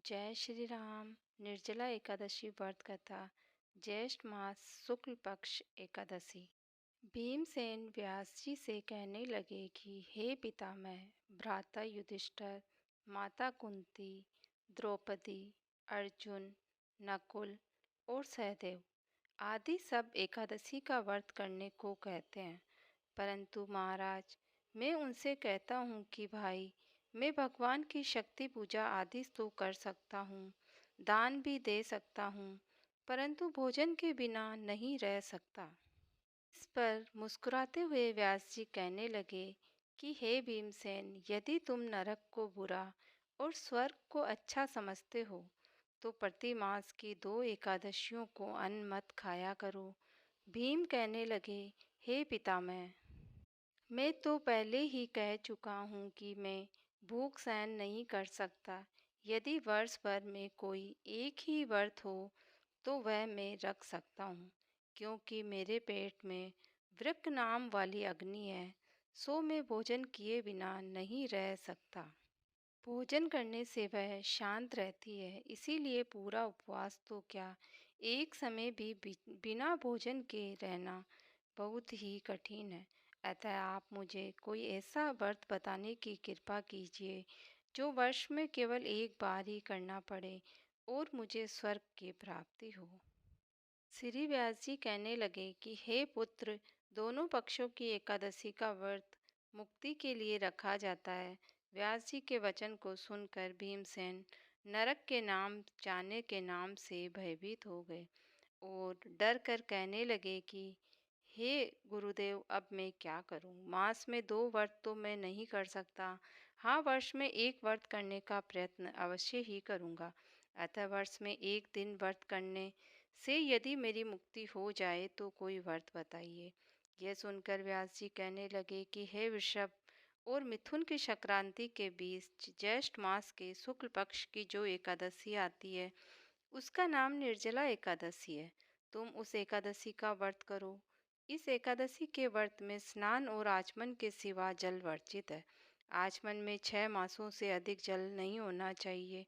जय श्री राम। निर्जला एकादशी व्रत कथा। ज्येष्ठ मास शुक्ल पक्ष एकादशी। भीमसेन व्यास जी से कहने लगे कि हे पितामह, भ्राता युधिष्ठिर, माता कुंती, द्रौपदी, अर्जुन, नकुल और सहदेव आदि सब एकादशी का व्रत करने को कहते हैं, परंतु महाराज, मैं उनसे कहता हूँ कि भाई, मैं भगवान की शक्ति पूजा आदि तो कर सकता हूँ, दान भी दे सकता हूँ, परंतु भोजन के बिना नहीं रह सकता। इस पर मुस्कुराते हुए व्यास जी कहने लगे कि हे भीमसेन, यदि तुम नरक को बुरा और स्वर्ग को अच्छा समझते हो तो प्रति मास की 2 एकादशियों को अन्न मत खाया करो। भीम कहने लगे, हे पितामह, मैं तो पहले ही कह चुका हूँ कि मैं भूख सहन नहीं कर सकता। यदि वर्ष भर में कोई एक ही व्रत हो तो वह मैं रख सकता हूँ, क्योंकि मेरे पेट में वृक्क नाम वाली अग्नि है, सो मैं भोजन किए बिना नहीं रह सकता। भोजन करने से वह शांत रहती है, इसीलिए पूरा उपवास तो क्या, एक समय भी बिना भोजन के रहना बहुत ही कठिन है। अतः आप मुझे कोई ऐसा व्रत बताने की कृपा कीजिए जो वर्ष में केवल एक बार ही करना पड़े और मुझे स्वर्ग की प्राप्ति हो। श्री व्यास जी कहने लगे कि हे पुत्र, दोनों पक्षों की एकादशी का व्रत मुक्ति के लिए रखा जाता है। व्यास जी के वचन को सुनकर भीमसेन नरक के नाम जाने के नाम से भयभीत हो गए और डर कर कहने लगे कि हे गुरुदेव, अब मैं क्या करूं? मास में 2 व्रत तो मैं नहीं कर सकता। हाँ, वर्ष में एक व्रत करने का प्रयत्न अवश्य ही करूंगा। अतः वर्ष में एक दिन व्रत करने से यदि मेरी मुक्ति हो जाए तो कोई व्रत बताइए। यह सुनकर व्यास जी कहने लगे कि हे वृषभ और मिथुन की संक्रांति के बीच ज्येष्ठ मास के शुक्ल पक्ष की जो एकादशी आती है, उसका नाम निर्जला एकादशी है। तुम उस एकादशी का व्रत करो। इस एकादशी के व्रत में स्नान और आचमन के सिवा जल वर्जित है। आचमन में 6 मासों से अधिक जल नहीं होना चाहिए,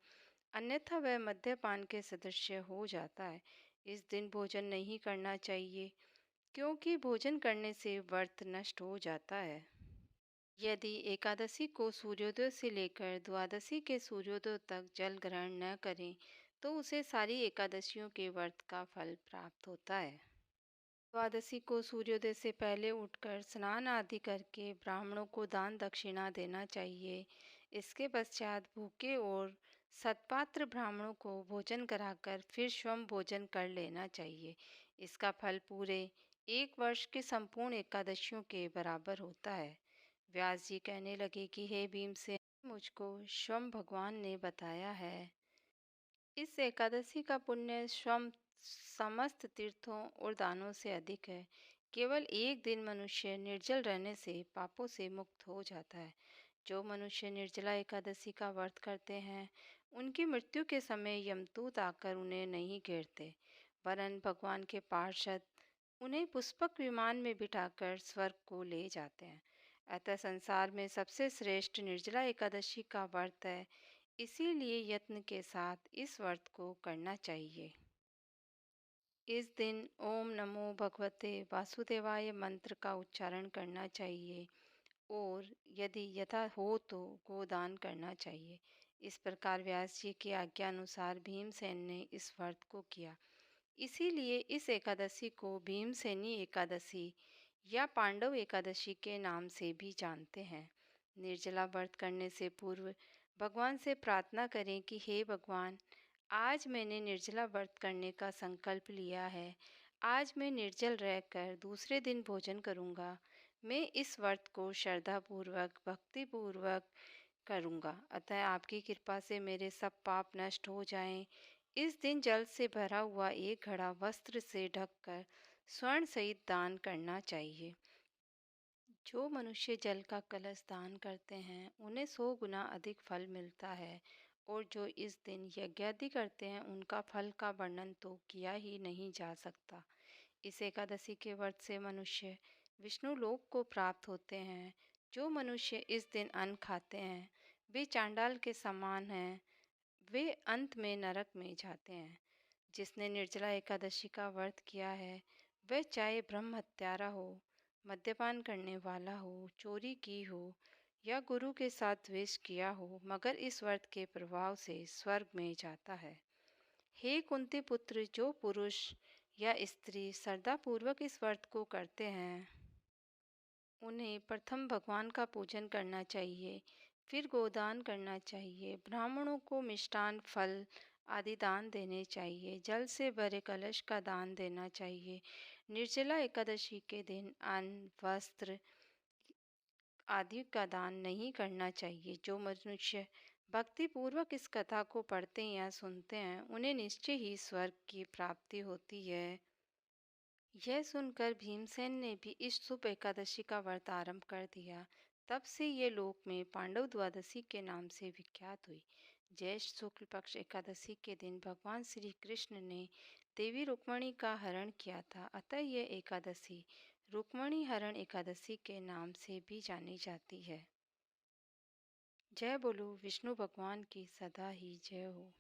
अन्यथा वह मद्यपान के सदृश हो जाता है। इस दिन भोजन नहीं करना चाहिए, क्योंकि भोजन करने से व्रत नष्ट हो जाता है। यदि एकादशी को सूर्योदय से लेकर द्वादशी के सूर्योदय तक जल ग्रहण न करें तो उसे सारी एकादशियों के व्रत का फल प्राप्त होता है। द्वादशी को सूर्योदय से पहले उठकर स्नान आदि करके ब्राह्मणों को दान दक्षिणा देना चाहिए। इसके पश्चात भूखे और सत्पात्र ब्राह्मणों को भोजन कराकर फिर स्वयं भोजन कर लेना चाहिए। इसका फल पूरे 1 वर्ष के संपूर्ण एकादशियों के बराबर होता है। व्यास जी कहने लगे कि हे भीमसेन, मुझको स्वयं भगवान ने बताया है। इस एकादशी का पुण्य स्वयं समस्त तीर्थों और दानों से अधिक है। केवल एक दिन मनुष्य निर्जल रहने से पापों से मुक्त हो जाता है। जो मनुष्य निर्जला एकादशी का व्रत करते हैं, उनकी मृत्यु के समय यमदूत आकर उन्हें नहीं घेरते, वरन भगवान के पार्षद उन्हें पुष्पक विमान में बिठाकर स्वर्ग को ले जाते हैं। अतः संसार में सबसे श्रेष्ठ निर्जला एकादशी का व्रत है, इसीलिए यत्न के साथ इस व्रत को करना चाहिए। इस दिन ओम नमो भगवते वासुदेवाय मंत्र का उच्चारण करना चाहिए और यदि यथा हो तो गोदान करना चाहिए। इस प्रकार व्यास जी की आज्ञा अनुसार भीमसेन ने इस व्रत को किया। इसीलिए इस एकादशी को भीमसेनी एकादशी या पांडव एकादशी के नाम से भी जानते हैं। निर्जला व्रत करने से पूर्व भगवान से प्रार्थना करें कि हे भगवान, आज मैंने निर्जला व्रत करने का संकल्प लिया है। आज मैं निर्जल रहकर दूसरे दिन भोजन करूँगा। मैं इस व्रत को श्रद्धापूर्वक, भक्तिपूर्वक करूँगा। अतः आपकी कृपा से मेरे सब पाप नष्ट हो जाएं। इस दिन जल से भरा हुआ एक घड़ा वस्त्र से ढककर स्वर्ण सहित दान करना चाहिए। जो मनुष्य जल का कलश दान करते हैं, उन्हें 100 गुना अधिक फल मिलता है और जो इस दिन यज्ञादि करते हैं, उनका फल का वर्णन तो किया ही नहीं जा सकता। इस एकादशी के व्रत से मनुष्य विष्णु लोक को प्राप्त होते हैं। जो मनुष्य इस दिन अन्न खाते हैं, वे चांडाल के समान हैं। वे अंत में नरक में जाते हैं। जिसने निर्जला एकादशी का व्रत किया है वह चाहे ब्रह्म हत्यारा हो, मद्यपान करने वाला हो, चोरी की हो या गुरु के साथ द्वेष किया हो, मगर इस व्रत के प्रभाव से स्वर्ग में जाता है। हे कुंती पुत्र, जो पुरुष या स्त्री श्रद्धापूर्वक इस व्रत को करते हैं उन्हें प्रथम भगवान का पूजन करना चाहिए, फिर गोदान करना चाहिए, ब्राह्मणों को मिष्टान फल आदि दान देने चाहिए, जल से भरे कलश का दान देना चाहिए। निर्जला एकादशी के दिन अन्न, वस्त्र आदि का दान नहीं करना चाहिए। जो मनुष्य भक्ति पूर्वक इस कथा को पढ़ते या सुनते हैं उन्हें निश्चय ही स्वर्ग की प्राप्ति होती है। यह सुनकर भीमसेन ने भी इस शुभ एकादशी का व्रत आरंभ कर दिया। तब से ये लोक में पांडव द्वादशी के नाम से विख्यात हुई। ज्येष्ठ शुक्ल पक्ष एकादशी के दिन भगवान श्री कृष्ण ने देवी रुक्मणी का हरण किया था, अतः यह एकादशी रुक्मणी हरण एकादशी के नाम से भी जानी जाती है। जय बोलो विष्णु भगवान की सदा ही जय हो।